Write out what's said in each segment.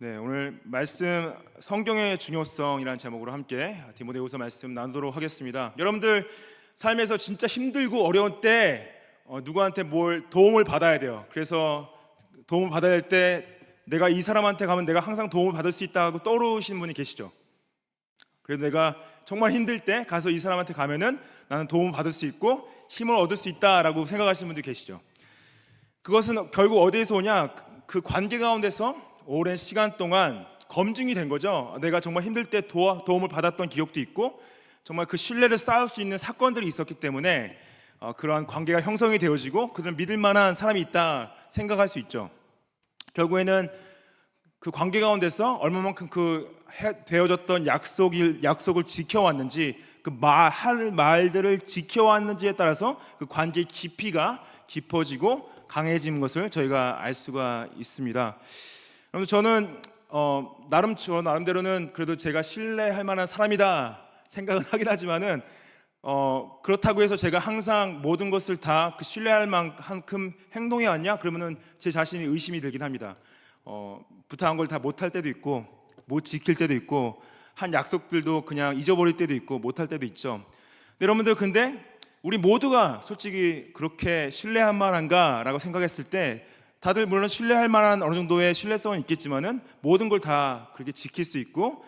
네, 오늘 말씀 성경의 중요성이라는 제목으로 함께 디모데후서 말씀 나누도록 하겠습니다. 여러분들 삶에서 진짜 힘들고 어려울 때 누구한테 뭘 도움을 받아야 돼요. 그래서 도움을 받아야 될 때 내가 이 사람한테 가면 내가 항상 도움을 받을 수 있다고 떠오르시는 분이 계시죠. 그래도 내가 정말 힘들 때 가서 이 사람한테 가면은 나는 도움을 받을 수 있고 힘을 얻을 수 있다라고 생각하시는 분들 계시죠. 그것은 결국 어디에서 오냐? 그 관계 가운데서 오랜 시간 동안 검증이 된 거죠. 내가 정말 힘들 때 도움을 받았던 기억도 있고 정말 그 신뢰를 쌓을 수 있는 사건들이 있었기 때문에 그러한 관계가 형성이 되어지고 그들은 믿을 만한 사람이 있다 생각할 수 있죠. 결국에는 그 관계 가운데서 얼마만큼 되어졌던 약속을 지켜왔는지, 할 말들을 지켜왔는지에 따라서 그 관계의 깊이가 깊어지고 강해지는 것을 저희가 알 수가 있습니다. 그래서 저는 나름대로는 그래도 제가 신뢰할 만한 사람이다 생각은 하긴 하지만은 그렇다고 해서 제가 항상 모든 것을 다 그 신뢰할 만큼 행동해 왔냐? 그러면은 제 자신이 의심이 들긴 합니다. 부탁한 걸 다 못할 때도 있고 못 지킬 때도 있고 한 약속들도 그냥 잊어버릴 때도 있고 못할 때도 있죠. 여러분들 근데 우리 모두가 솔직히 그렇게 신뢰할 만한가라고 생각했을 때 다들 물론 신뢰할 만한 어느 정도의 신뢰성은 있겠지만은 모든 걸 다 그렇게 지킬 수 있고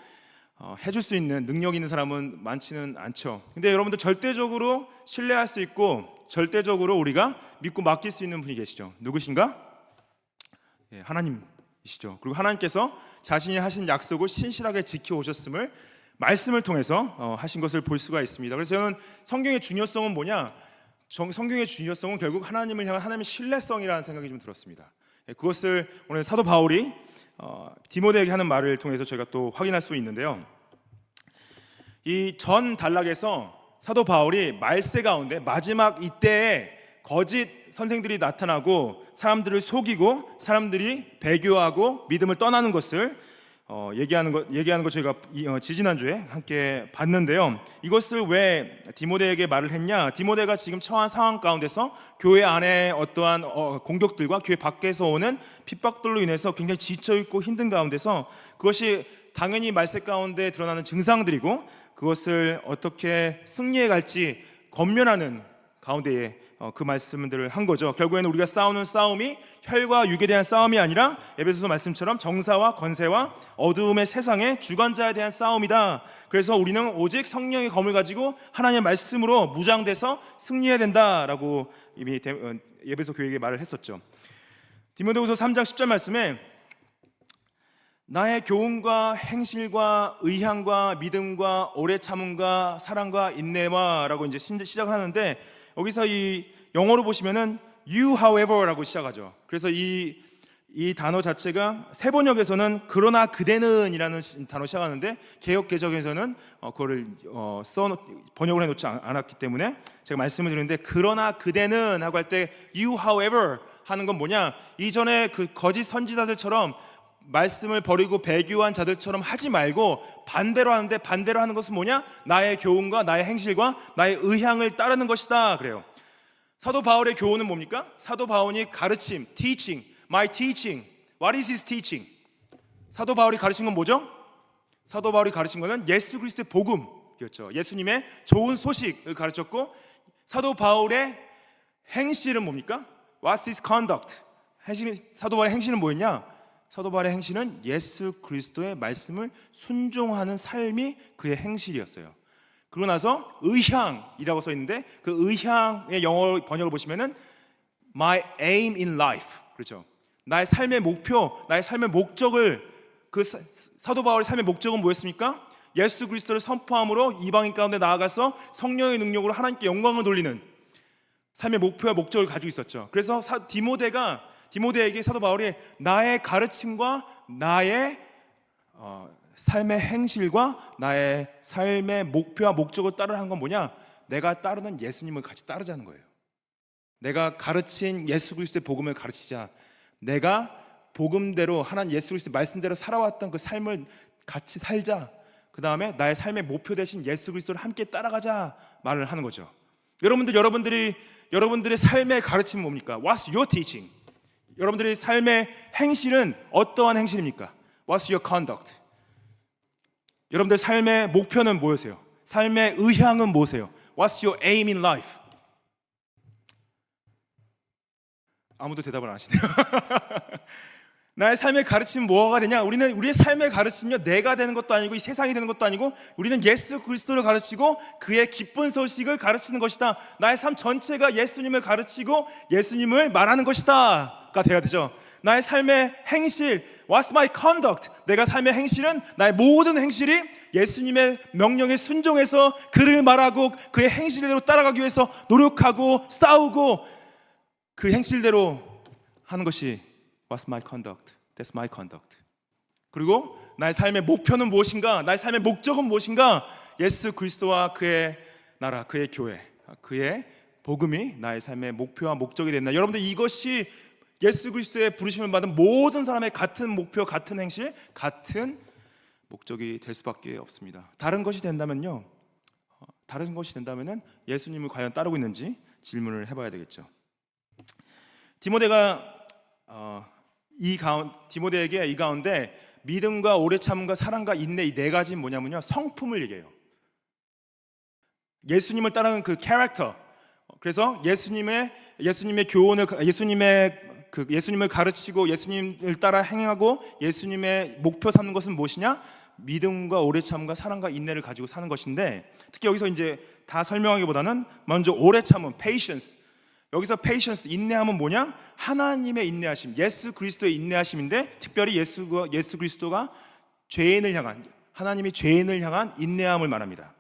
해줄 수 있는 능력 있는 사람은 많지는 않죠. 근데 여러분들 절대적으로 신뢰할 수 있고 절대적으로 우리가 믿고 맡길 수 있는 분이 계시죠. 누구신가? 예, 하나님이시죠. 그리고 하나님께서 자신이 하신 약속을 신실하게 지켜오셨음을 말씀을 통해서 하신 것을 볼 수가 있습니다. 그래서 저는 성경의 중요성은 뭐냐? 성경의 중요성은 결국 하나님을 향한 하나님의 신뢰성이라는 생각이 좀 들었습니다. 그것을 오늘 사도 바울이 디모데에게 하는 말을 통해서 저희가 또 확인할 수 있는데요. 이 전 단락에서 사도 바울이 말세 가운데 마지막 이때에 거짓 선생들이 나타나고 사람들을 속이고 사람들이 배교하고 믿음을 떠나는 것을 얘기하는 거 저희가 지지난주에 함께 봤는데요. 이것을 왜 디모데에게 말을 했냐? 디모데가 지금 처한 상황 가운데서 교회 안에 어떠한 공격들과 교회 밖에서 오는 핍박들로 인해서 굉장히 지쳐있고 힘든 가운데서 그것이 당연히 말세 가운데 드러나는 증상들이고 그것을 어떻게 승리해 갈지 권면하는 가운데에 그 말씀들을 한 거죠. 결국에는 우리가 싸우는 싸움이 혈과 육에 대한 싸움이 아니라 에베소서 말씀처럼 정사와 권세와 어두움의 세상의 주관자에 대한 싸움이다. 그래서 우리는 오직 성령의 검을 가지고 하나님의 말씀으로 무장돼서 승리해야 된다라고 이미 에베소 교회에게 말을 했었죠. 디모데후서 3장 10절 말씀에 나의 교훈과 행실과 의향과 믿음과 오래 참음과 사랑과 인내와 라고 이제 시작을 하는데 여기서 이 영어로 보시면은 you however라고 시작하죠. 그래서 이 단어 자체가 새 번역에서는 그러나 그대는 이라는 단어 시작하는데 개역 개정에서는 그거를 번역을 해놓지 않았기 때문에 제가 말씀을 드리는데 그러나 그대는 하고 할 때 you however 하는 건 뭐냐? 이전에 그 거짓 선지자들처럼 말씀을 버리고 배교한 자들처럼 하지 말고 반대로 하는데 반대로 하는 것은 뭐냐? 나의 교훈과 나의 행실과 나의 의향을 따르는 것이다 그래요. 사도 바울의 교훈은 뭡니까? 사도 바울이 가르침, teaching, my teaching. What is his teaching? 사도 바울이 가르친 건 뭐죠? 사도 바울이 가르친 것은 예수 그리스도의 복음이었죠. 예수님의 좋은 소식을 가르쳤고 사도 바울의 행실은 뭡니까? What's his conduct? 사도 바울의 행실은 뭐였냐? 사도 바울의 행실은 예수 그리스도의 말씀을 순종하는 삶이 그의 행실이었어요. 그러고 나서 의향이라고 써 있는데 그 의향의 영어 번역을 보시면은 my aim in life, 그렇죠. 나의 삶의 목표, 나의 삶의 목적을 사도 바울의 삶의 목적은 뭐였습니까? 예수 그리스도를 선포함으로 이방인 가운데 나아가서 성령의 능력으로 하나님께 영광을 돌리는 삶의 목표와 목적을 가지고 있었죠. 그래서 디모데에게 사도 바울이 나의 가르침과 나의 삶의 행실과 나의 삶의 목표와 목적을 따르라 한 건 뭐냐? 내가 따르는 예수님을 같이 따르자는 거예요. 내가 가르친 예수 그리스도의 복음을 가르치자. 내가 복음대로 하나님 예수 그리스도의 말씀대로 살아왔던 그 삶을 같이 살자. 그 다음에 나의 삶의 목표 대신 예수 그리스도를 함께 따라가자 말을 하는 거죠. 여러분들의 삶의 가르침은 뭡니까? What's your teaching? 여러분들의 삶의 행실은 어떠한 행실입니까? What's your conduct? 여러분들 삶의 목표는 뭐세요? 삶의 의향은 뭐세요? What's your aim in life? 아무도 대답을 안 하시네요. 나의 삶의 가르침은 뭐가 되냐? 우리의 삶의 가르침은요, 내가 되는 것도 아니고 이 세상이 되는 것도 아니고 우리는 예수 그리스도를 가르치고 그의 기쁜 소식을 가르치는 것이다. 나의 삶 전체가 예수님을 가르치고 예수님을 말하는 것이다가 돼야 되죠. 나의 삶의 행실, What's my conduct? 내가 삶의 행실은 나의 모든 행실이 예수님의 명령에 순종해서 그를 말하고 그의 행실대로 따라가기 위해서 노력하고 싸우고 그 행실대로 하는 것이 What's my conduct? That's my conduct. 그리고 나의 삶의 목표는 무엇인가? 나의 삶의 목적은 무엇인가? 예수 그리스도와 그의 나라, 그의 교회, 그의 복음이 나의 삶의 목표와 목적이 된다. 여러분들 이것이 예수 그리스도의 부르심을 받은 모든 사람의 같은 목표, 같은 행실, 같은 목적이 될 수밖에 없습니다. 다른 것이 된다면요, 다른 것이 된다면은 예수님을 과연 따르고 있는지 질문을 해봐야 되겠죠. 디모데에게 이 가운데 믿음과 오래 참음과 사랑과 인내 이 네 가지는 뭐냐면요, 성품을 얘기해요. 예수님을 따르는 그 캐릭터. 그래서 예수님의 교훈을 예수님을 가르치고 예수님을 따라 행하고 예수님의 목표 삼는 것은 무엇이냐? 믿음과 오래 참음과 사랑과 인내를 가지고 사는 것인데, 특히 여기서 이제 다 설명하기보다는 먼저 오래 참음, patience. 여기서 patience, 인내함은 뭐냐? 하나님의 인내하심, 예수 그리스도의 인내하심인데, 특별히 예수 그리스도가 하나님이 죄인을 향한 인내함을 말합니다.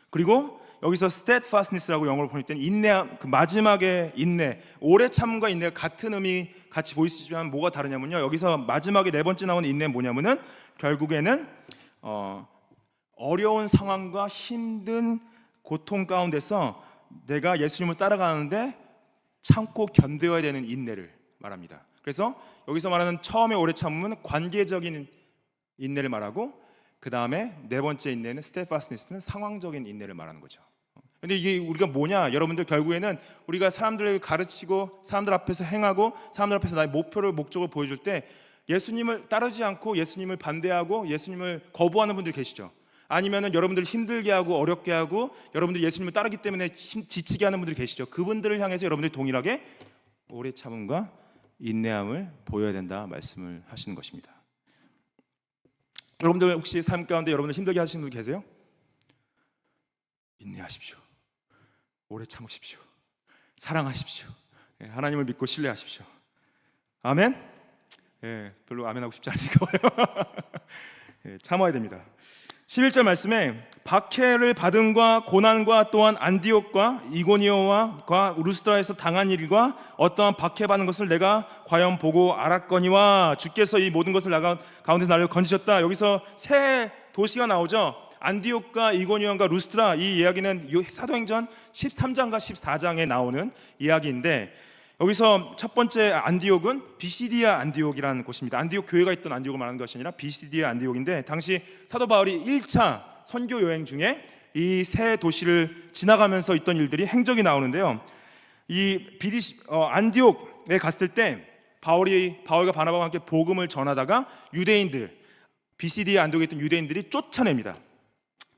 그리고 여기서 steadfastness라고 영어로 번역된 인내함, 그 마지막에 인내, 오래 참음과 인내가 같은 의미 같이 보이시지만 뭐가 다르냐면요, 여기서 마지막에 네 번째 나오는 인내는 뭐냐면은 결국에는 어려운 상황과 힘든 고통 가운데서 내가 예수님을 따라가는데 참고 견뎌야 되는 인내를 말합니다. 그래서 여기서 말하는 처음에 오래 참음은 관계적인 인내를 말하고, 그 다음에 네 번째 인내는 steadfastness는 상황적인 인내를 말하는 거죠. 근데 이게 우리가 뭐냐? 여러분들 결국에는 우리가 사람들을 가르치고 사람들 앞에서 행하고 사람들 앞에서 나의 목적을 보여줄 때 예수님을 따르지 않고 예수님을 반대하고 예수님을 거부하는 분들 계시죠. 아니면은 여러분들 힘들게 하고 어렵게 하고 여러분들 예수님을 따르기 때문에 지치게 하는 분들이 계시죠. 그분들을 향해서 여러분들이 동일하게 오래 참음과 인내함을 보여야 된다 말씀을 하시는 것입니다. 여러분들 혹시 삶 가운데 여러분들 힘들게 하시는 분 계세요? 인내하십시오. 오래 참으십시오. 사랑하십시오. 하나님을 믿고 신뢰하십시오. 아멘? 별로 아멘하고 싶지 않으신가 봐요. 참아야 됩니다. 11절 말씀에 박해를 받음과 고난과 또한 안디옥과 이고니오와 루스드라에서 당한 일과 어떠한 박해받는 것을 내가 과연 보고 알았거니와 주께서 이 모든 것을 가운데 나를 건지셨다. 여기서 세 도시가 나오죠. 안디옥과 이고니온과 루스드라, 이 이야기는 사도행전 13장과 14장에 나오는 이야기인데, 여기서 첫 번째 안디옥은 비시디아 안디옥이라는 곳입니다. 안디옥 교회가 있던 안디옥을 말하는 것이 아니라 비시디아 안디옥인데, 당시 사도 바울이 1차 선교 여행 중에 이 세 도시를 지나가면서 있던 일들이 행적이 나오는데요. 안디옥에 갔을 때 바울과 바나바와 함께 복음을 전하다가 유대인들, 비시디아 안디옥에 있던 유대인들이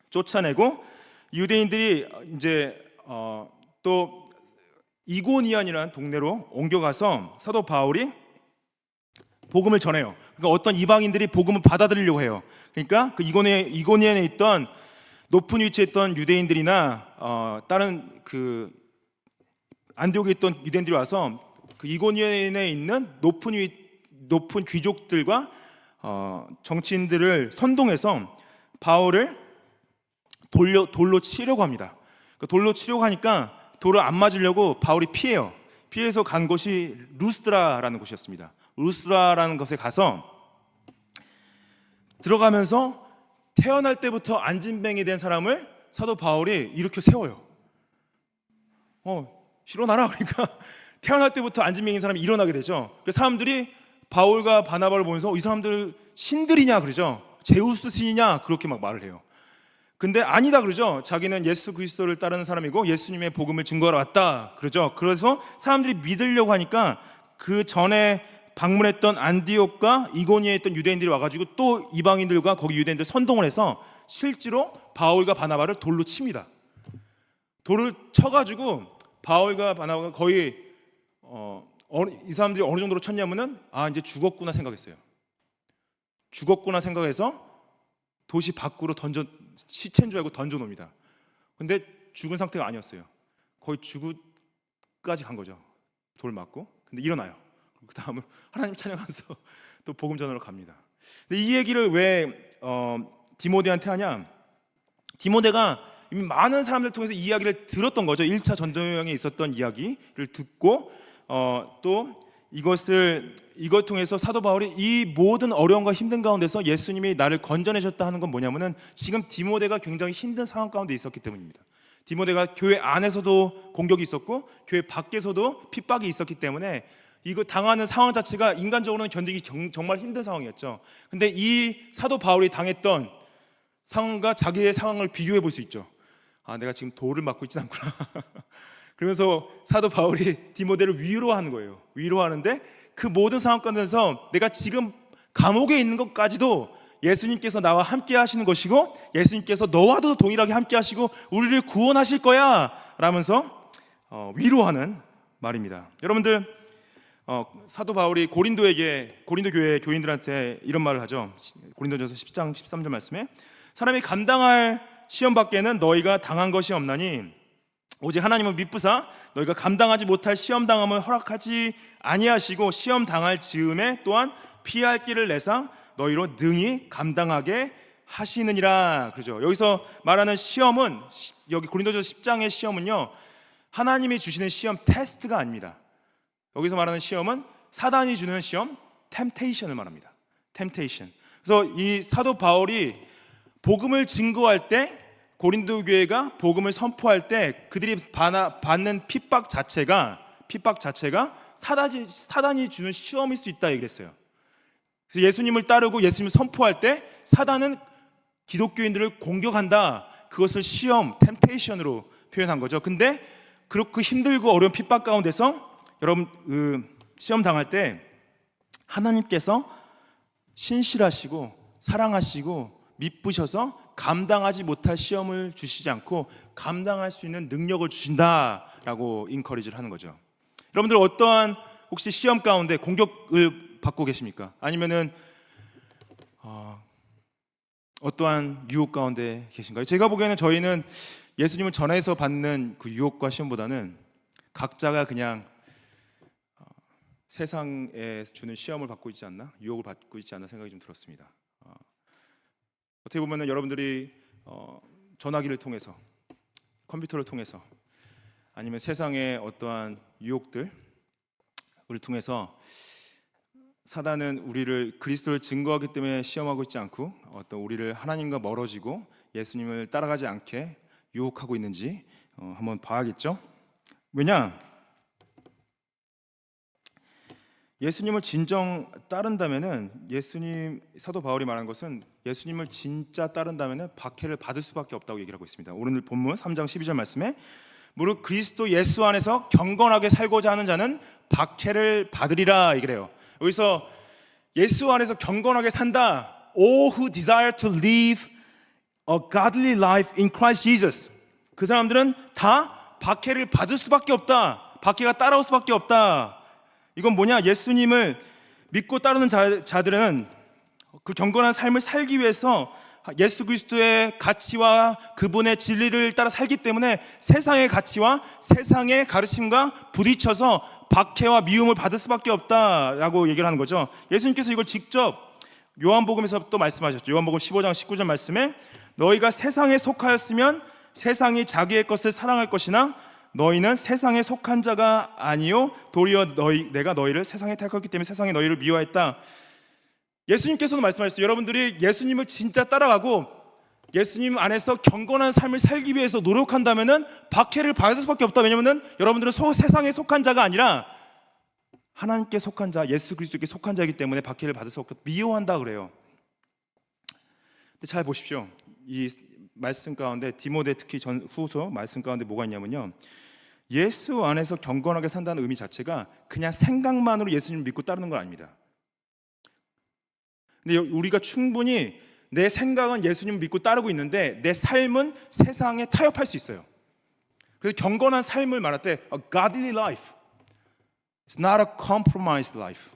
쫓아내고 유대인들이 이제 또 이고니온이라는 동네로 옮겨가서 사도 바울이 복음을 전해요. 그러니까 어떤 이방인들이 복음을 받아들이려고 해요. 그러니까 그 이고니온에 있던 높은 위치에 있던 유대인들이나 다른 그 안디옥에 있던 유대인들이 와서 그 이고니온에 있는 높은 귀족들과 정치인들을 선동해서 바울을 돌로 치려고 합니다. 돌로 치려고 하니까 돌을 안 맞으려고 바울이 피해서 간 곳이 루스드라라는 곳이었습니다. 루스드라라는 곳에 가서 들어가면서 태어날 때부터 안진뱅이 된 사람을 사도 바울이 일으켜 세워요. 일어나라. 그러니까 태어날 때부터 안진뱅이인 사람이 일어나게 되죠. 그래서 사람들이 바울과 바나바를 보면서 이 사람들 신들이냐 그러죠. 제우스 신이냐 그렇게 막 말을 해요. 근데 아니다 그러죠. 자기는 예수 그리스도를 따르는 사람이고 예수님의 복음을 증거하러 왔다 그러죠. 그래서 사람들이 믿으려고 하니까 그 전에 방문했던 안디옥과 이고니에 있던 유대인들이 와가지고 또 이방인들과 거기 유대인들 선동을 해서 실제로 바울과 바나바를 돌로 칩니다. 돌을 쳐가지고 바울과 바나바가 거의 이 사람들이 어느 정도로 쳤냐면은 이제 죽었구나 생각했어요. 죽었구나 생각해서 도시 밖으로 시체인 줄 알고 던져놉니다. 근데 죽은 상태가 아니었어요. 거의 죽을까지 간 거죠. 돌 맞고. 근데 일어나요. 그 다음은 하나님 찬양하면서 또 복음 전하러 갑니다. 근데 이 얘기를 왜 디모데한테 하냐? 디모데가 이미 많은 사람들 통해서 이 이야기를 들었던 거죠. 1차 전도여행에 있었던 이야기를 듣고 또 이걸 통해서 사도 바울이 이 모든 어려움과 힘든 가운데서 예수님이 나를 건져내셨다 하는 건 뭐냐면은 지금 디모데가 굉장히 힘든 상황 가운데 있었기 때문입니다. 디모데가 교회 안에서도 공격이 있었고 교회 밖에서도 핍박이 있었기 때문에 이거 당하는 상황 자체가 인간적으로는 견디기 정말 힘든 상황이었죠. 근데 이 사도 바울이 당했던 상황과 자기의 상황을 비교해 볼 수 있죠. 내가 지금 돌을 맞고 있지 않구나. 그러면서 사도 바울이 디모데를 위로하는 거예요. 위로하는데 그 모든 상황 가운데서 내가 지금 감옥에 있는 것까지도 예수님께서 나와 함께 하시는 것이고 예수님께서 너와도 동일하게 함께 하시고 우리를 구원하실 거야 라면서 위로하는 말입니다. 여러분들 사도 바울이 고린도 교회 교인들한테 이런 말을 하죠. 고린도전서 10장 13절 말씀에 사람이 감당할 시험 밖에는 너희가 당한 것이 없나니 오직 하나님은 미쁘사 너희가 감당하지 못할 시험 당함을 허락하지 아니하시고 시험 당할 즈음에 또한 피할 길을 내사 너희로 능히 감당하게 하시느니라. 그렇죠. 여기서 말하는 시험은 여기 고린도전서 10장의 시험은요 하나님이 주시는 시험 테스트가 아닙니다. 여기서 말하는 시험은 사단이 주는 시험 템테이션을 말합니다. 템테이션. 그래서 이 사도 바울이 복음을 증거할 때 고린도 교회가 복음을 선포할 때 그들이 받는 핍박 자체가 사단이 주는 시험일 수 있다 얘기했어요. 그래서 예수님을 따르고 예수님을 선포할 때 사단은 기독교인들을 공격한다. 그것을 시험, 템테이션으로 표현한 거죠. 근데 그렇게 힘들고 어려운 핍박 가운데서 여러분 시험 당할 때 하나님께서 신실하시고 사랑하시고 미쁘셔서 감당하지 못할 시험을 주시지 않고 감당할 수 있는 능력을 주신다라고 인커리지를 하는 거죠. 여러분들 어떠한 혹시 시험 가운데 공격을 받고 계십니까? 아니면은 어떠한 유혹 가운데 계신가요? 제가 보기에는 저희는 예수님을 전해서 받는 그 유혹과 시험보다는 각자가 그냥 세상에 주는 시험을 받고 있지 않나, 유혹을 받고 있지 않나 생각이 좀 들었습니다. 어떻게 보면은 여러분들이 전화기를 통해서, 컴퓨터를 통해서, 아니면 세상의 어떠한 유혹들을 통해서 사단은 우리를 그리스도를 증거하기 때문에 시험하고 있지 않고 어떤 우리를 하나님과 멀어지고 예수님을 따라가지 않게 유혹하고 있는지 한번 봐야겠죠. 왜냐? 예수님을 진정 따른다면은 예수님 사도 바울이 말한 것은 예수님을 진짜 따른다면은 박해를 받을 수밖에 없다고 얘기를 하고 있습니다. 오늘 본문 3장 12절 말씀에 무릇 그리스도 예수 안에서 경건하게 살고자 하는 자는 박해를 받으리라 얘기해요. 여기서 예수 안에서 경건하게 산다. All who desire to live a godly life in Christ Jesus. 그 사람들은 다 박해를 받을 수밖에 없다. 박해가 따라올 수밖에 없다. 이건 뭐냐? 예수님을 믿고 따르는 자들은 그 경건한 삶을 살기 위해서 예수 그리스도의 가치와 그분의 진리를 따라 살기 때문에 세상의 가치와 세상의 가르침과 부딪혀서 박해와 미움을 받을 수밖에 없다라고 얘기를 하는 거죠. 예수님께서 이걸 직접 요한복음에서 또 말씀하셨죠. 요한복음 15장 19절 말씀에 너희가 세상에 속하였으면 세상이 자기의 것을 사랑할 것이나 너희는 세상에 속한 자가 아니요 도리어 내가 너희를 세상에 택했기 때문에 세상이 너희를 미워했다. 예수님께서도 말씀하셨어요. 여러분들이 예수님을 진짜 따라가고 예수님 안에서 경건한 삶을 살기 위해서 노력한다면은 박해를 받을 수밖에 없다. 왜냐면은 여러분들은 세상에 속한 자가 아니라 하나님께 속한 자, 예수 그리스도께 속한 자이기 때문에 박해를 받을 수 없고 미워한다 그래요. 근데 잘 보십시오. 이 말씀 가운데 디모데 특히 후서 말씀 가운데 뭐가 있냐면요. 예수 안에서 경건하게 산다는 의미 자체가 그냥 생각만으로 예수님을 믿고 따르는 건 아닙니다. 근데 우리가 충분히 내 생각은 예수님을 믿고 따르고 있는데 내 삶은 세상에 타협할 수 있어요. 그래서 경건한 삶을 말할 때 a godly life, it's not a compromised life.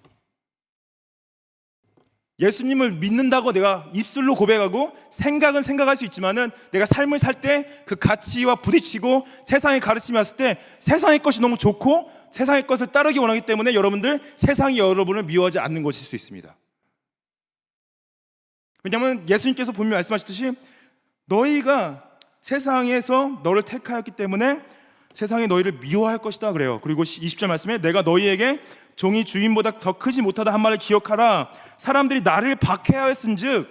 예수님을 믿는다고 내가 입술로 고백하고 생각은 생각할 수 있지만은 내가 삶을 살 때 그 가치와 부딪히고 세상의 가르침이 왔을 때 세상의 것이 너무 좋고 세상의 것을 따르기 원하기 때문에 여러분들 세상이 여러분을 미워하지 않는 것일 수 있습니다. 왜냐하면 예수님께서 분명히 말씀하셨듯이 너희가 세상에서 너를 택하였기 때문에 세상이 너희를 미워할 것이다 그래요. 그리고 20절 말씀에 내가 너희에게 종이 주인보다 더 크지 못하다 한 말을 기억하라. 사람들이 나를 박해하였은즉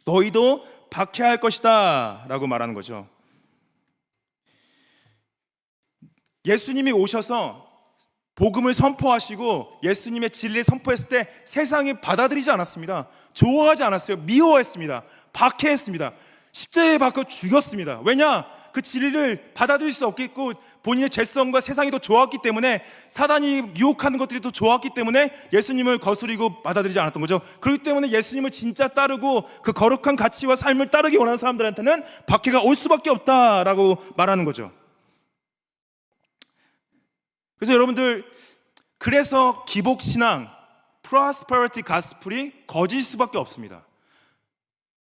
너희도 박해할 것이다 라고 말하는 거죠. 예수님이 오셔서 복음을 선포하시고 예수님의 진리를 선포했을 때 세상이 받아들이지 않았습니다. 좋아하지 않았어요. 미워했습니다. 박해했습니다. 십자가에 박혀 죽였습니다. 왜냐? 그 진리를 받아들일 수 없겠고 본인의 죄성과 세상이 더 좋았기 때문에 사단이 유혹하는 것들이 더 좋았기 때문에 예수님을 거스리고 받아들이지 않았던 거죠. 그렇기 때문에 예수님을 진짜 따르고 그 거룩한 가치와 삶을 따르기 원하는 사람들한테는 박해가 올 수밖에 없다라고 말하는 거죠. 그래서 여러분들, 그래서 기복신앙, 프로스퍼리티 가스플이 거짓일 수밖에 없습니다.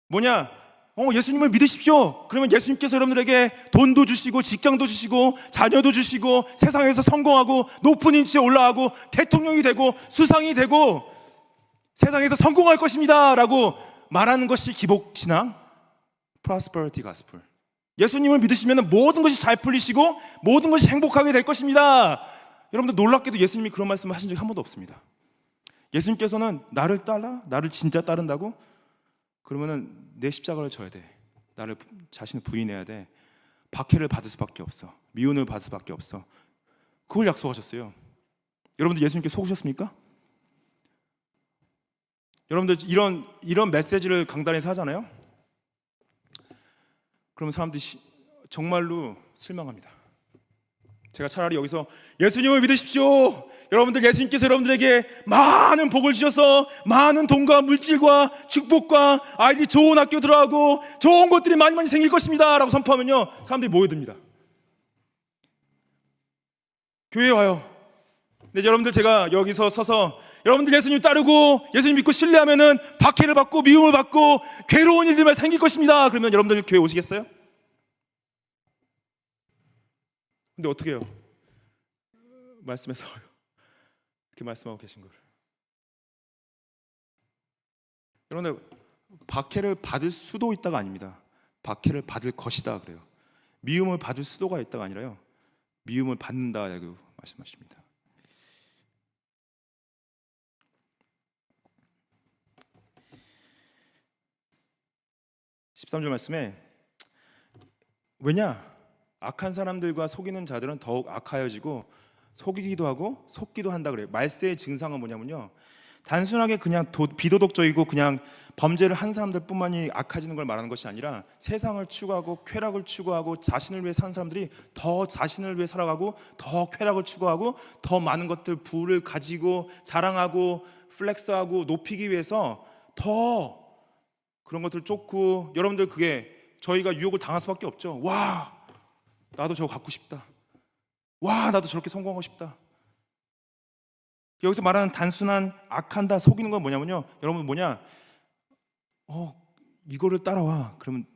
뭐냐? 예수님을 믿으십시오. 그러면 예수님께서 여러분들에게 돈도 주시고 직장도 주시고 자녀도 주시고 세상에서 성공하고 높은 인치에 올라가고 대통령이 되고 수상이 되고 세상에서 성공할 것입니다 라고 말하는 것이 기복신앙, 프로스퍼리티 가스플. 예수님을 믿으시면 모든 것이 잘 풀리시고 모든 것이 행복하게 될 것입니다. 여러분들 놀랍게도 예수님이 그런 말씀을 하신 적이 한 번도 없습니다. 예수님께서는 나를 따라, 나를 진짜 따른다고? 그러면은 내 십자가를 져야 돼. 나를 자신을 부인해야 돼. 박해를 받을 수밖에 없어. 미움을 받을 수밖에 없어. 그걸 약속하셨어요. 여러분들 예수님께 속으셨습니까? 여러분들 이런 메시지를 강단에서 하잖아요. 그러면 사람들이 정말로 실망합니다. 제가 차라리 여기서 예수님을 믿으십시오. 여러분들 예수님께서 여러분들에게 많은 복을 주셔서 많은 돈과 물질과 축복과 아이들이 좋은 학교 들어가고 좋은 것들이 많이 많이 생길 것입니다 라고 선포하면요, 사람들이 모여듭니다. 교회에 와요. 근데 여러분들, 제가 여기서 서서 여러분들 예수님 따르고 예수님 믿고 신뢰하면은 박해를 받고 미움을 받고 괴로운 일들만 생길 것입니다. 그러면 여러분들 교회 오시겠어요? 근데 어떻게 해요? 말씀에서 이렇게 말씀하고 계신 걸. 여러분들, 박해를 받을 수도 있다가 아닙니다. 박해를 받을 것이다 그래요. 미움을 받을 수도가 있다가 아니라요, 미움을 받는다라고 말씀하십니다. (13절) 말씀에 왜냐? 악한 사람들과 속이는 자들은 더욱 악하여지고 속이기도 하고 속기도 한다 그래요. 말세의 증상은 뭐냐면요, 단순하게 그냥 비도덕적이고 그냥 범죄를 한 사람들 뿐만이 악해지는 걸 말하는 것이 아니라 세상을 추구하고 쾌락을 추구하고 자신을 위해 사는 사람들이 더 자신을 위해 살아가고 더 쾌락을 추구하고 더 많은 것들, 부를 가지고 자랑하고 플렉스하고 높이기 위해서 더 그런 것들을 쫓고, 여러분들 그게 저희가 유혹을 당할 수밖에 없죠. 와, 나도 저거 갖고 싶다. 와, 나도 저렇게 성공하고 싶다. 여기서 말하는 단순한 악한다, 속이는 건 뭐냐면요, 여러분 뭐냐, 이거를 따라와. 그러면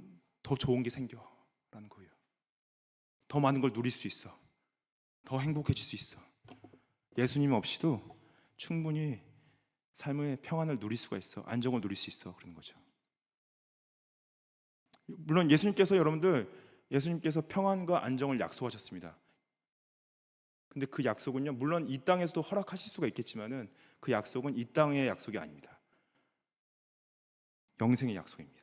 더 좋은 게 생겨 라는 거예요. 더 많은 걸 누릴 수 있어. 더 행복해질 수 있어. 예수님 없이도 충분히 삶의 평안을 누릴 수가 있어. 안정을 누릴 수 있어. 그런 거죠. 물론 예수님께서 평안과 안정을 약속하셨습니다. 근데 그 약속은요, 물론 이 땅에서도 허락하실 수가 있겠지만은 그 약속은 이 땅의 약속이 아닙니다. 영생의 약속입니다.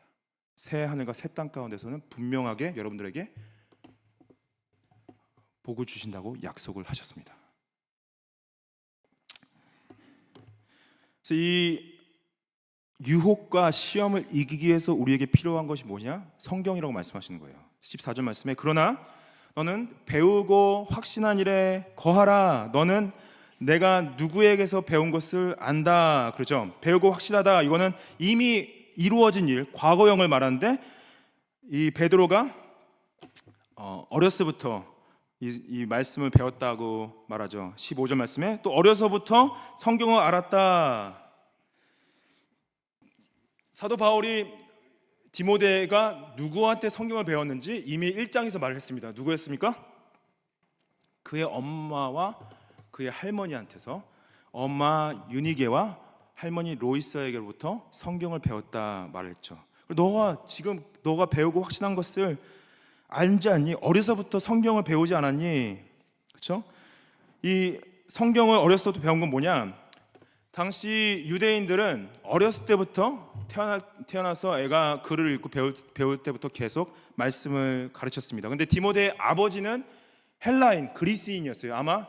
새 하늘과 새 땅 가운데서는 분명하게 여러분들에게 복을 주신다고 약속을 하셨습니다. 그래서 이 유혹과 시험을 이기기 위해서 우리에게 필요한 것이 뭐냐? 성경이라고 말씀하시는 거예요. 14절 말씀에 그러나 너는 배우고 확신한 일에 거하라. 너는 내가 누구에게서 배운 것을 안다. 그러죠. 배우고 확실하다. 이거는 이미 이루어진 일, 과거형을 말하는데 이 베드로가 어렸을 때부터 이 말씀을 배웠다고 말하죠. 15절 말씀에 또 어려서부터 성경을 알았다. 사도 바울이 디모데가 누구한테 성경을 배웠는지 이미 1장에서 말을 했습니다. 누구였습니까? 그의 엄마와 그의 할머니한테서 엄마 유니게와 할머니 로이스에게로부터 성경을 배웠다 말을 했죠. 너가 배우고 확신한 것을 알지 않니? 어려서부터 성경을 배우지 않았니? 그렇죠? 이 성경을 어렸을 때부터 배운 건 뭐냐? 당시 유대인들은 어렸을 때부터 태어나서 애가 글을 읽고 배울 때부터 계속 말씀을 가르쳤습니다. 근데 디모데의 아버지는 헬라인, 그리스인이었어요. 아마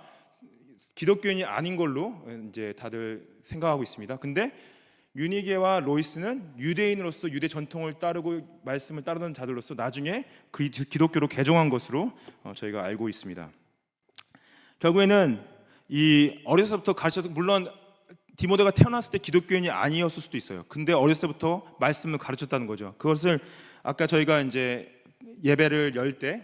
기독교인이 아닌 걸로 이제 다들 생각하고 있습니다. 근데 유니게와 로이스는 유대인으로서 유대 전통을 따르고 말씀을 따르던 자들로서 나중에 기독교로 개종한 것으로 저희가 알고 있습니다. 결국에는 이 어려서부터 가르쳐도 물론 디모데가 태어났을 때 기독교인이 아니었을 수도 있어요. 근데 어렸을 때부터 말씀을 가르쳤다는 거죠. 그것을 아까 저희가 이제 예배를 열 때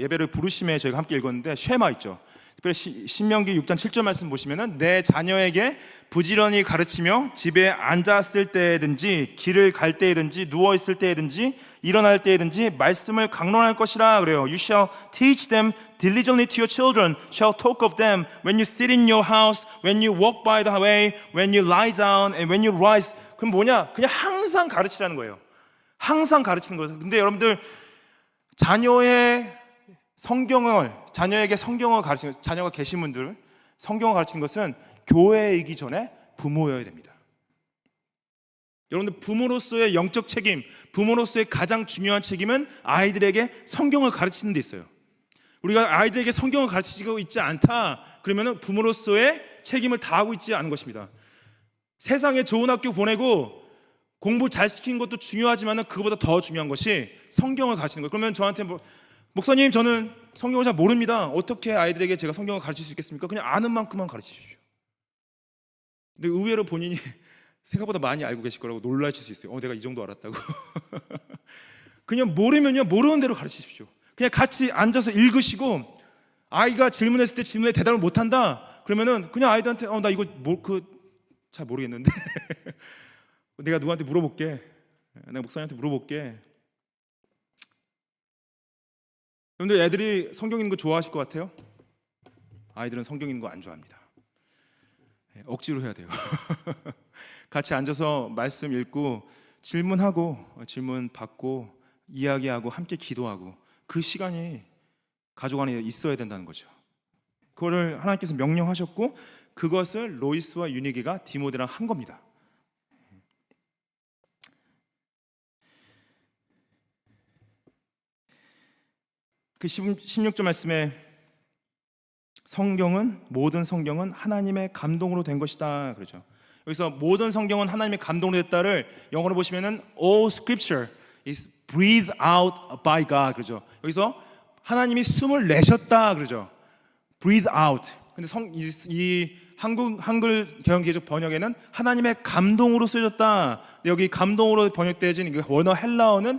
예배를 부르심에 저희가 함께 읽었는데 쉐마 있죠. 특별히 신명기 6장 7절 말씀 보시면은 내 자녀에게 부지런히 가르치며 집에 앉았을 때든지 길을 갈 때든지 누워 있을 때든지 일어날 때든지 말씀을 강론할 것이라 그래요. You shall teach them diligently to your children, shall talk of them when you sit in your house, when you walk by the way, when you lie down, and when you rise. 그럼 뭐냐? 그냥 항상 가르치라는 거예요. 항상 가르치는 거예요. 근데 여러분들 자녀에게 성경을 가르치는 자녀가 계신 분들 성경을 가르치는 것은 교회이기 전에 부모여야 됩니다. 여러분들 부모로서의 영적 책임, 부모로서의 가장 중요한 책임은 아이들에게 성경을 가르치는 데 있어요. 우리가 아이들에게 성경을 가르치고 있지 않다 그러면 부모로서의 책임을 다하고 있지 않은 것입니다. 세상에 좋은 학교 보내고 공부 잘 시키는 것도 중요하지만 그거보다 더 중요한 것이 성경을 가르치는 거예요. 그러면 저한테 목사님 저는 성경을 잘 모릅니다. 어떻게 아이들에게 제가 성경을 가르칠 수 있겠습니까? 그냥 아는 만큼만 가르치십시오. 근데 의외로 본인이 생각보다 많이 알고 계실 거라고 놀라실 수 있어요. 내가 이 정도 알았다고. 그냥 모르면요 모르는 대로 가르치십시오. 그냥 같이 앉아서 읽으시고 아이가 질문했을 때 질문에 대답을 못한다 그러면은 그냥 아이들한테 나 이거 잘 모르겠는데 내가 누구한테 물어볼게. 내가 목사님한테 물어볼게. 여러분들 애들이 성경 읽는 거 좋아하실 것 같아요? 아이들은 성경 읽는 거 안 좋아합니다. 억지로 해야 돼요. 같이 앉아서 말씀 읽고 질문하고 질문 받고 이야기하고 함께 기도하고 그 시간이 가족 안에 있어야 된다는 거죠. 그거를 하나님께서 명령하셨고 그것을 로이스와 유니게가 디모데랑 한 겁니다. 그 16절 말씀에 모든 성경은 하나님의 감동으로 된 것이다 그러죠. 여기서 모든 성경은 하나님의 감동으로 됐다를 영어로 보시면은 all scripture is breathed out by God 그러죠. 여기서 하나님이 숨을 내셨다 그러죠. breathe out. 근데 이 한글 개역개적 번역에는 하나님의 감동으로 쓰여졌다. 근데 여기 감동으로 번역되어진 원어 헬라어는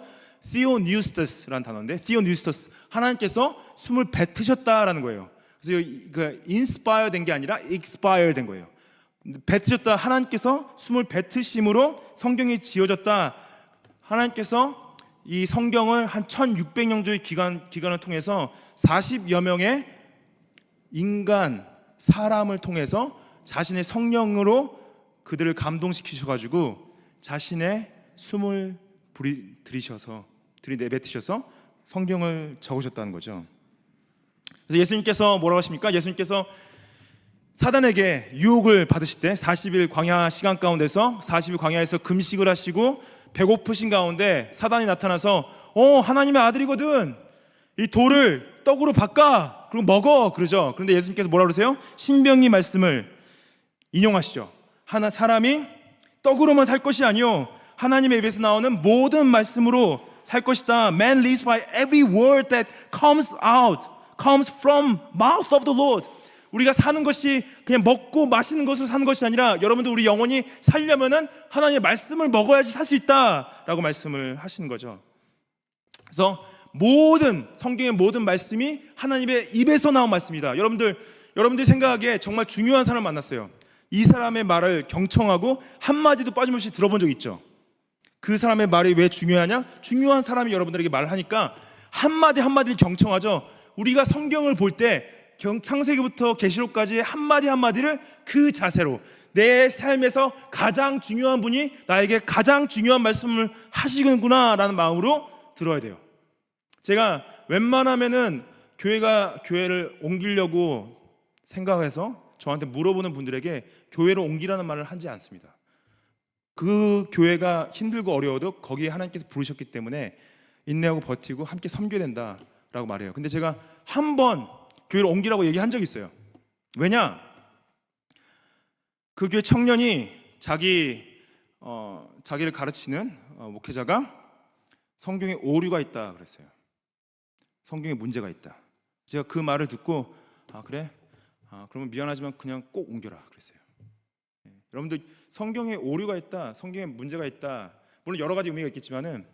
theopneustas라는 단어인데 theopneustas 하나님께서 숨을 뱉으셨다라는 거예요. 그래서 그 inspire 된 게 아니라 expire 된 거예요. 뱉으셨다. 하나님께서 숨을 뱉으심으로 성경이 지어졌다. 하나님께서 이 성경을 한 1600년 정도의 기간을 통해서 40여 명의 사람을 통해서 자신의 성령으로 그들을 감동시키셔가지고 자신의 숨을 들이내뱉으셔서 성경을 적으셨다는 거죠. 그래서 예수님께서 뭐라고 하십니까? 예수님께서 사단에게 유혹을 받으실 때 40일 광야 시간 가운데서 40일 광야에서 금식을 하시고 배고프신 가운데 사단이 나타나서 하나님의 아들이거든 이 돌을 떡으로 바꿔 그리고 먹어 그러죠. 그런데 예수님께서 뭐라고 그러세요? 신명기 말씀을 인용하시죠. 사람이 떡으로만 살 것이 아니요 하나님의 입에서 나오는 모든 말씀으로 살 것이다. Man lives by every word that comes out comes from mouth of the Lord. 우리가 사는 것이 그냥 먹고 마시는 것으로 사는 것이 아니라 여러분들 우리 영혼이 살려면은 하나님의 말씀을 먹어야지 살 수 있다라고 말씀을 하시는 거죠. 그래서 성경의 모든 말씀이 하나님의 입에서 나온 말씀이다. 여러분들 생각하기에 정말 중요한 사람 만났어요. 이 사람의 말을 경청하고 한마디도 빠짐없이 들어본 적 있죠? 그 사람의 말이 왜 중요하냐? 중요한 사람이 여러분들에게 말을 하니까 한마디 한마디를 경청하죠. 우리가 성경을 볼 때 창세기부터 계시록까지 한마디 한마디를 그 자세로 내 삶에서 가장 중요한 분이 나에게 가장 중요한 말씀을 하시는구나 라는 마음으로 들어야 돼요. 제가 웬만하면은 교회를 옮기려고 생각해서 저한테 물어보는 분들에게 교회로 옮기라는 말을 하지 않습니다. 그 교회가 힘들고 어려워도 거기에 하나님께서 부르셨기 때문에 인내하고 버티고 함께 섬겨야 된다라고 말해요. 근데 제가 한 번 교회를 옮기라고 얘기한 적이 있어요. 왜냐? 그 교회 청년이 자기를 가르치는 목회자가 성경에 오류가 있다 그랬어요. 성경에 문제가 있다. 제가 그 말을 듣고 그래? 그러면 미안하지만 그냥 꼭 옮겨라 그랬어요. 여러분들 성경에 오류가 있다, 성경에 문제가 있다, 물론 여러 가지 의미가 있겠지만은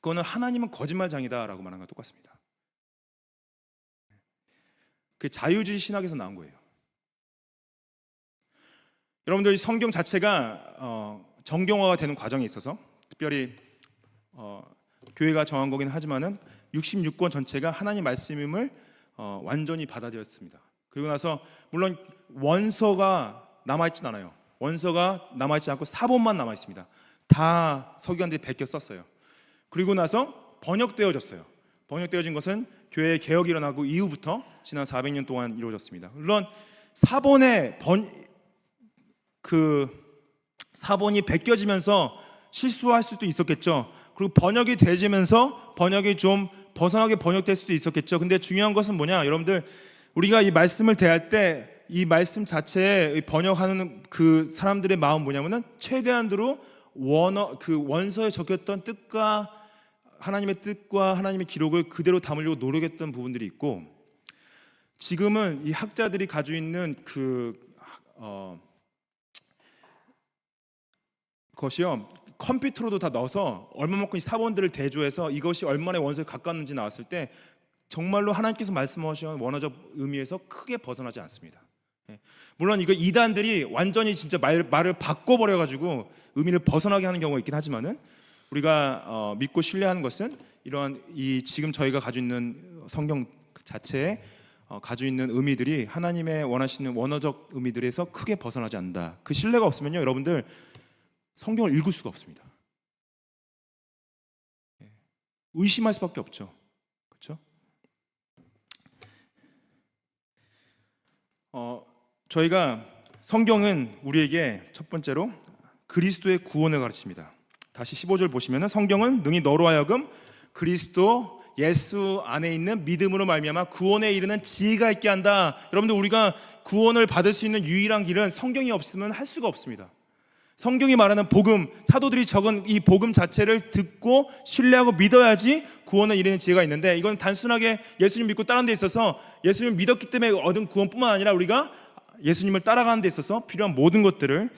그거는 하나님은 거짓말장이다라고 말하는 것과 똑같습니다. 그 자유주의 신학에서 나온 거예요. 여러분들 이 성경 자체가 정경화가 되는 과정에 있어서 특별히 교회가 정한 거긴 하지만은 66권 전체가 하나님 말씀임을 완전히 받아들였습니다. 그리고 나서 물론 원서가 남아있진 않아요. 원서가 남아있지 않고 사본만 남아있습니다. 다 서기관들이 베껴 썼어요. 그리고 나서 번역되어졌어요. 번역되어진 것은 교회의 개혁이 일어나고 이후부터 지난 400년 동안 이루어졌습니다. 물론 사본이 베껴지면서 실수할 수도 있었겠죠. 그리고 번역이 되지면서 번역이 좀 벗어나게 번역될 수도 있었겠죠. 근데 중요한 것은 뭐냐? 여러분들 우리가 이 말씀을 대할 때 이 말씀 자체에 번역하는 그 사람들의 마음 뭐냐면은 최대한으로 그 원서에 적혔던 뜻과 하나님의 뜻과 하나님의 기록을 그대로 담으려고 노력했던 부분들이 있고, 지금은 이 학자들이 가지고 있는 것이요 컴퓨터로도 다 넣어서 얼마만큼 이 사본들을 대조해서 이것이 얼마나 원서에 가까웠는지 나왔을 때 정말로 하나님께서 말씀하신 원어적 의미에서 크게 벗어나지 않습니다. 물론 이거 이단들이 완전히 진짜 말을 바꿔버려가지고 의미를 벗어나게 하는 경우가 있긴 하지만은 우리가 믿고 신뢰하는 것은 이러한 지금 저희가 가지고 있는 성경 자체에 가지고 있는 의미들이 하나님의 원하시는 원어적 의미들에서 크게 벗어나지 않는다. 그 신뢰가 없으면요 여러분들 성경을 읽을 수가 없습니다. 의심할 수밖에 없죠. 그렇죠? 저희가 성경은 우리에게 첫 번째로 그리스도의 구원을 가르칩니다. 다시 15절 보시면은 성경은 능히 너로 하여금 그리스도 예수 안에 있는 믿음으로 말미암아 구원에 이르는 지혜가 있게 한다. 여러분들 우리가 구원을 받을 수 있는 유일한 길은 성경이 없으면 할 수가 없습니다. 성경이 말하는 복음, 사도들이 적은 이 복음 자체를 듣고 신뢰하고 믿어야지 구원을 이루는 지혜가 있는데, 이건 단순하게 예수님 믿고 따르는 데 있어서 예수님을 믿었기 때문에 얻은 구원뿐만 아니라 우리가 예수님을 따라가는 데 있어서 필요한 모든 것들을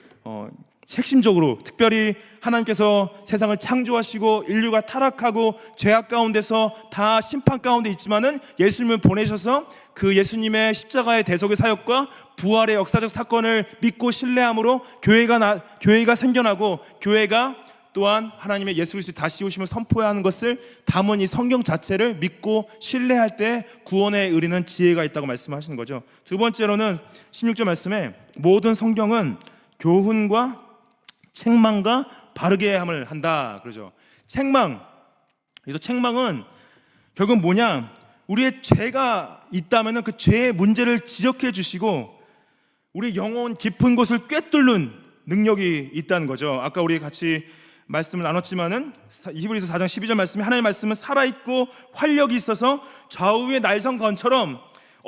핵심적으로 특별히 하나님께서 세상을 창조하시고 인류가 타락하고 죄악 가운데서 다 심판 가운데 있지만은 예수님을 보내셔서 그 예수님의 십자가의 대속의 사역과 부활의 역사적 사건을 믿고 신뢰함으로 교회가 생겨나고 교회가 또한 하나님의 예수 그리스도의 다시 오심을 선포하는 것을 담은 이 성경 자체를 믿고 신뢰할 때 구원에 이르는 지혜가 있다고 말씀하시는 거죠. 두 번째로는 16절 말씀에 모든 성경은 교훈과 책망과 바르게 함을 한다 그러죠. 책망. 그래서 책망은 결국 뭐냐? 우리의 죄가 있다면은 그 죄의 문제를 지적해 주시고 우리 영혼 깊은 곳을 꿰뚫는 능력이 있다는 거죠. 아까 우리 같이 말씀을 나눴지만은 히브리서 4장 12절 말씀에 하나님의 말씀은 살아있고 활력이 있어서 좌우의 날성건처럼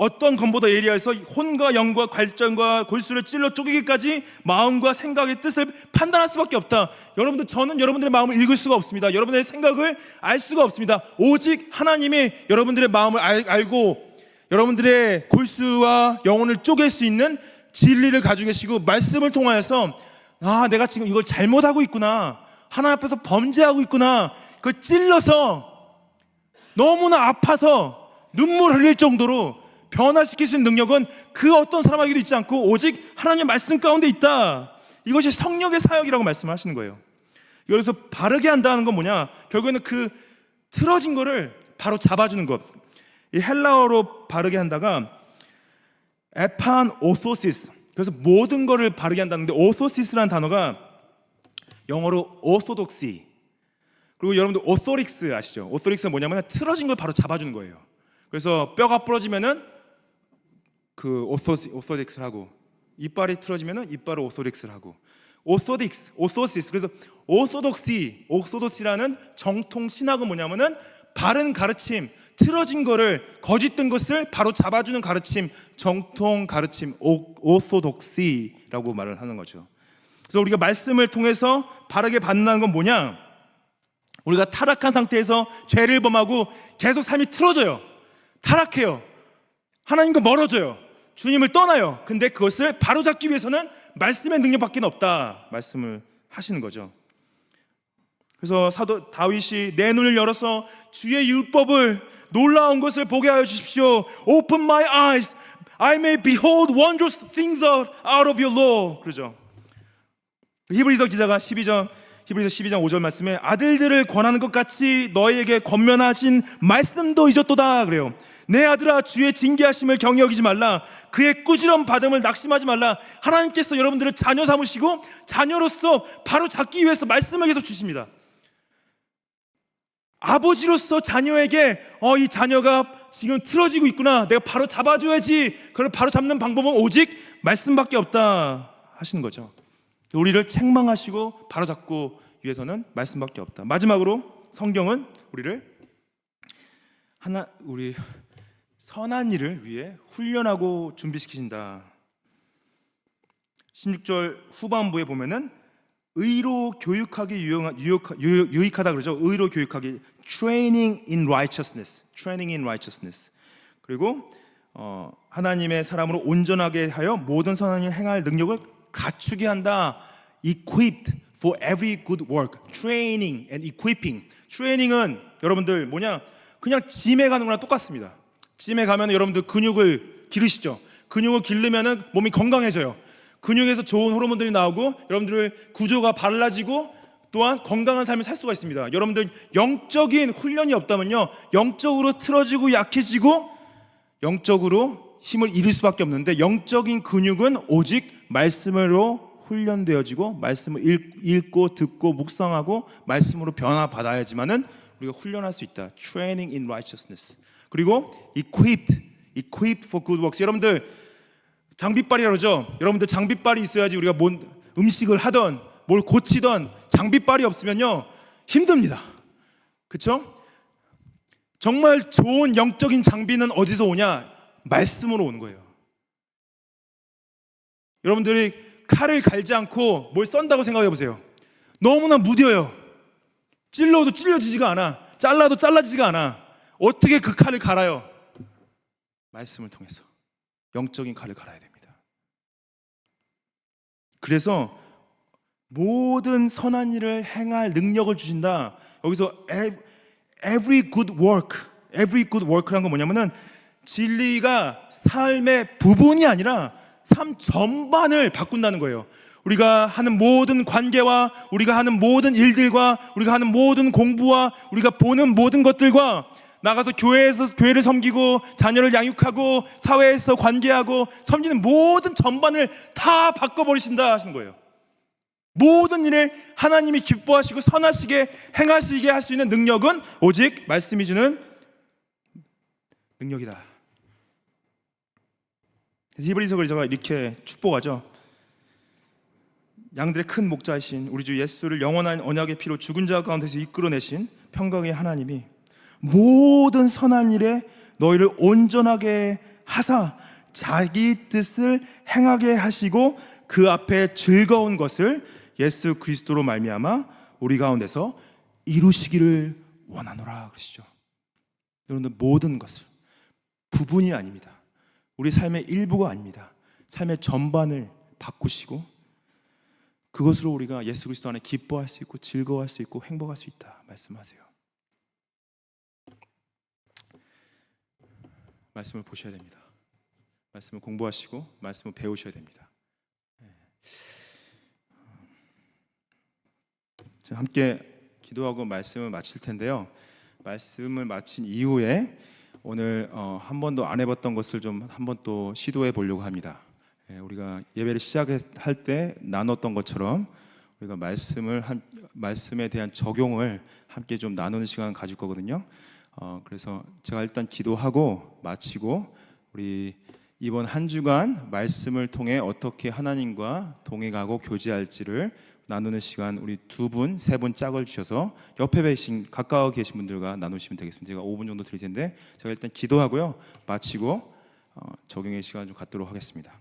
어떤 검보다 예리하여서 혼과 영과 관절과 골수를 찔러 쪼개기까지 마음과 생각의 뜻을 판단할 수밖에 없다. 여러분들, 저는 여러분들의 마음을 읽을 수가 없습니다. 여러분들의 생각을 알 수가 없습니다. 오직 하나님이 여러분들의 마음을 알고 여러분들의 골수와 영혼을 쪼갤 수 있는 진리를 가지고 계시고, 말씀을 통하여서 내가 지금 이걸 잘못하고 있구나, 하나님 앞에서 범죄하고 있구나, 그걸 찔러서 너무나 아파서 눈물 흘릴 정도로 변화시킬 수 있는 능력은 그 어떤 사람에게도 있지 않고 오직 하나님의 말씀 가운데 있다. 이것이 성령의 사역이라고 말씀하시는 거예요. 여기서 바르게 한다는 건 뭐냐? 결국에는 그 틀어진 거를 바로 잡아주는 것. 이 헬라어로 바르게 한다가 에판 오소시스, 그래서 모든 거를 바르게 한다는데, 오소시스라는 단어가 영어로 오소독시, 그리고 여러분들 오소릭스 아시죠? 오소릭스가 뭐냐면 틀어진 걸 바로 잡아주는 거예요. 그래서 뼈가 부러지면은 그 오소릭스를 하고, 이빨이 틀어지면은 이빨을 오소릭스를 하고, 오소시스. 그래서 오소독시라는 정통 신학은 뭐냐면은 바른 가르침, 틀어진 거를, 거짓된 것을 바로 잡아주는 가르침, 정통 가르침, 오소독시라고 말을 하는 거죠. 그래서 우리가 말씀을 통해서 바르게 받는다는 건 뭐냐? 우리가 타락한 상태에서 죄를 범하고 계속 삶이 틀어져요. 타락해요. 하나님과 멀어져요. 주님을 떠나요. 근데 그것을 바로잡기 위해서는 말씀의 능력밖에 없다 말씀을 하시는 거죠. 그래서 사도 다윗이 내 눈을 열어서 주의 율법을, 놀라운 것을 보게 하여 주십시오. Open my eyes, I may behold wondrous things out of your law. 그러죠. 히브리서 기자가 12장 5절 말씀에 아들들을 권하는 것 같이 너희에게 권면하신 말씀도 잊었도다 그래요. 내 아들아, 주의 징계하심을 경히 여기지 말라. 그의 꾸지람 받음을 낙심하지 말라. 하나님께서 여러분들을 자녀 삼으시고 자녀로서 바로 잡기 위해서 말씀을 계속 주십니다. 아버지로서 자녀에게 이 자녀가 지금 틀어지고 있구나, 내가 바로 잡아줘야지. 그걸 바로 잡는 방법은 오직 말씀밖에 없다 하시는 거죠. 우리를 책망하시고 바로잡고 위해서는 말씀밖에 없다. 마지막으로 성경은 우리를 우리 선한 일을 위해 훈련하고 준비시키신다. 16절 후반부에 보면은 의로 교육하기 유익하다 그러죠. 의로 교육하기, training in righteousness. 그리고 하나님의 사람으로 온전하게 하여 모든 선한 일을 행할 능력을 갖추게 한다. Equipped for every good work. Training and equipping. 트레이닝은 여러분들 뭐냐? 그냥 짐에 가는 거랑 똑같습니다. 짐에 가면 여러분들 근육을 기르시죠. 근육을 기르면은 몸이 건강해져요. 근육에서 좋은 호르몬들이 나오고 여러분들의 구조가 발라지고 또한 건강한 삶을 살 수가 있습니다. 여러분들 영적인 훈련이 없다면요, 영적으로 틀어지고 약해지고 영적으로 힘을 잃을 수밖에 없는데, 영적인 근육은 오직 말씀으로 훈련되어지고 말씀을 읽고 듣고 묵상하고 말씀으로 변화받아야지만은 우리가 훈련할 수 있다. Training in righteousness. 그리고 equipped for good works. 여러분들 장비빨이라고 그러죠. 여러분들 장비빨이 있어야지 우리가 뭔 음식을 하던 뭘 고치던, 장비빨이 없으면요 힘듭니다. 그렇죠? 정말 좋은 영적인 장비는 어디서 오냐? 말씀으로 오는 거예요. 여러분들이 칼을 갈지 않고 뭘 썬다고 생각해 보세요. 너무나 무뎌요. 찔러도 찔려지지가 않아. 잘라도 잘라지지가 않아. 어떻게 그 칼을 갈아요? 말씀을 통해서 영적인 칼을 갈아야 됩니다. 그래서 모든 선한 일을 행할 능력을 주신다. 여기서 every good work라는 건 뭐냐면은 진리가 삶의 부분이 아니라 삶 전반을 바꾼다는 거예요. 우리가 하는 모든 관계와 우리가 하는 모든 일들과 우리가 하는 모든 공부와 우리가 보는 모든 것들과 나가서 교회를 섬기고 자녀를 양육하고 사회에서 관계하고 섬기는 모든 전반을 다 바꿔버리신다 하시는 거예요. 모든 일을 하나님이 기뻐하시고 선하시게 행하시게 할 수 있는 능력은 오직 말씀이 주는 능력이다. 히브리서 기자가 이렇게 축복하죠. 양들의 큰 목자이신 우리 주 예수를 영원한 언약의 피로 죽은 자 가운데서 이끌어내신 평강의 하나님이 모든 선한 일에 너희를 온전하게 하사 자기 뜻을 행하게 하시고 그 앞에 즐거운 것을 예수 그리스도로 말미암아 우리 가운데서 이루시기를 원하노라 그러시죠. 여러분들, 모든 것을, 부분이 아닙니다. 우리 삶의 일부가 아닙니다. 삶의 전반을 바꾸시고 그것으로 우리가 예수 그리스도 안에 기뻐할 수 있고 즐거워할 수 있고 행복할 수 있다 말씀하세요. 말씀을 보셔야 됩니다. 말씀을 공부하시고 말씀을 배우셔야 됩니다. 자, 함께 기도하고 말씀을 마칠 텐데요. 말씀을 마친 이후에 오늘 한 번도 안 해봤던 것을 좀 한 번 또 시도해 보려고 합니다. 우리가 예배를 시작할 때 나눴던 것처럼 우리가 말씀에 대한 적용을 함께 좀 나누는 시간을 가질 거거든요. 그래서 제가 일단 기도하고 마치고 우리 이번 한 주간 말씀을 통해 어떻게 하나님과 동행하고 교제할지를 나누는 시간, 우리 두 분, 세 분 짝을 주셔서 옆에 계신, 가까워 계신 분들과 나누시면 되겠습니다. 제가 5분 정도 드릴 텐데 제가 일단 기도하고요 마치고 적용의 시간 좀 갖도록 하겠습니다.